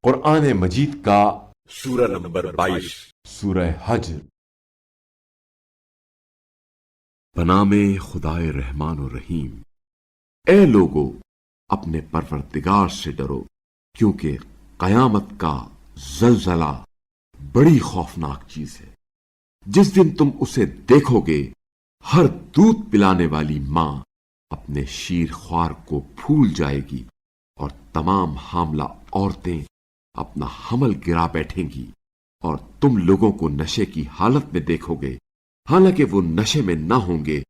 قرآن مجید کا سورہ نمبر 22 سورہ حجر۔ بنام خدائے رحمان و رحیم۔ اے لوگو، اپنے پروردگار سے ڈرو، کیونکہ قیامت کا زلزلہ بڑی خوفناک چیز ہے۔ جس دن تم اسے دیکھو گے، ہر دودھ پلانے والی ماں اپنے شیر خوار کو پھول جائے گی، اور تمام حاملہ عورتیں اپنا حمل گرا بیٹھیں گی، اور تم لوگوں کو نشے کی حالت میں دیکھو گے، حالانکہ وہ نشے میں نہ ہوں گے،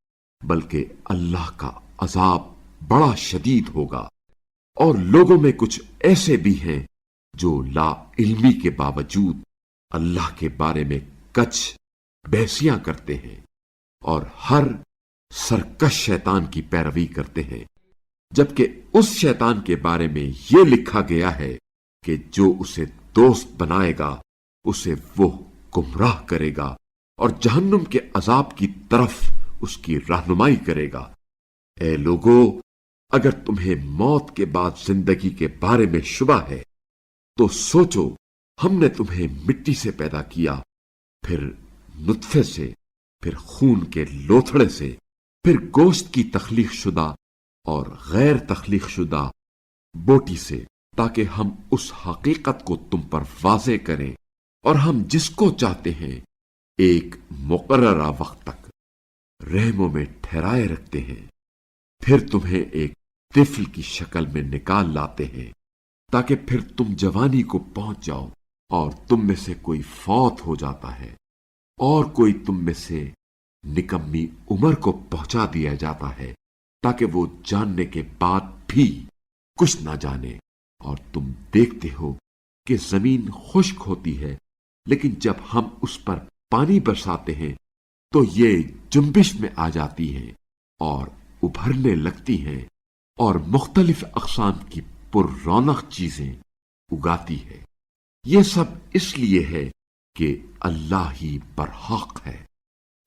بلکہ اللہ کا عذاب بڑا شدید ہوگا۔ اور لوگوں میں کچھ ایسے بھی ہیں جو لا علمی کے باوجود اللہ کے بارے میں کچھ بحثیاں کرتے ہیں، اور ہر سرکش شیطان کی پیروی کرتے ہیں، جبکہ اس شیطان کے بارے میں یہ لکھا گیا ہے کہ جو اسے دوست بنائے گا اسے وہ گمراہ کرے گا اور جہنم کے عذاب کی طرف اس کی رہنمائی کرے گا۔ اے لوگو، اگر تمہیں موت کے بعد زندگی کے بارے میں شبہ ہے تو سوچو، ہم نے تمہیں مٹی سے پیدا کیا، پھر نطفے سے، پھر خون کے لوتھڑے سے، پھر گوشت کی تخلیق شدہ اور غیر تخلیق شدہ بوٹی سے، تاکہ ہم اس حقیقت کو تم پر واضح کریں، اور ہم جس کو چاہتے ہیں ایک مقررہ وقت تک رحموں میں ٹھہرائے رکھتے ہیں، پھر تمہیں ایک طفل کی شکل میں نکال لاتے ہیں، تاکہ پھر تم جوانی کو پہنچ جاؤ، اور تم میں سے کوئی فوت ہو جاتا ہے، اور کوئی تم میں سے نکمی عمر کو پہنچا دیا جاتا ہے، تاکہ وہ جاننے کے بعد بھی کچھ نہ جانے۔ اور تم دیکھتے ہو کہ زمین خشک ہوتی ہے، لیکن جب ہم اس پر پانی برساتے ہیں تو یہ جنبش میں آ جاتی ہیں اور ابھرنے لگتی ہیں، اور مختلف اقسام کی پر رونق چیزیں اگاتی ہے۔ یہ سب اس لیے ہے کہ اللہ ہی برحق ہے،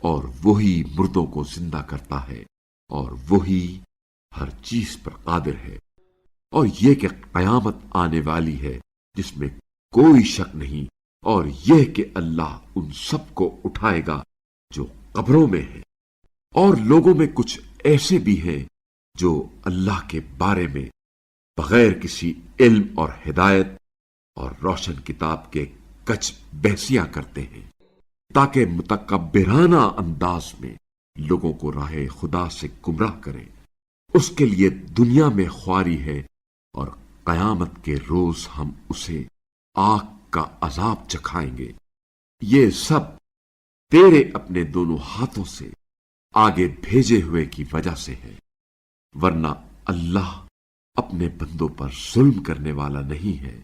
اور وہی مردوں کو زندہ کرتا ہے، اور وہی ہر چیز پر قادر ہے۔ اور یہ کہ قیامت آنے والی ہے جس میں کوئی شک نہیں، اور یہ کہ اللہ ان سب کو اٹھائے گا جو قبروں میں ہیں۔ اور لوگوں میں کچھ ایسے بھی ہیں جو اللہ کے بارے میں بغیر کسی علم اور ہدایت اور روشن کتاب کے کچھ بحثیاں کرتے ہیں، تاکہ متکبرانہ انداز میں لوگوں کو راہ خدا سے گمراہ کریں۔ اس کے لیے دنیا میں خواری ہے، اور قیامت کے روز ہم اسے آگ کا عذاب چکھائیں گے۔ یہ سب تیرے اپنے دونوں ہاتھوں سے آگے بھیجے ہوئے کی وجہ سے ہے، ورنہ اللہ اپنے بندوں پر ظلم کرنے والا نہیں ہے۔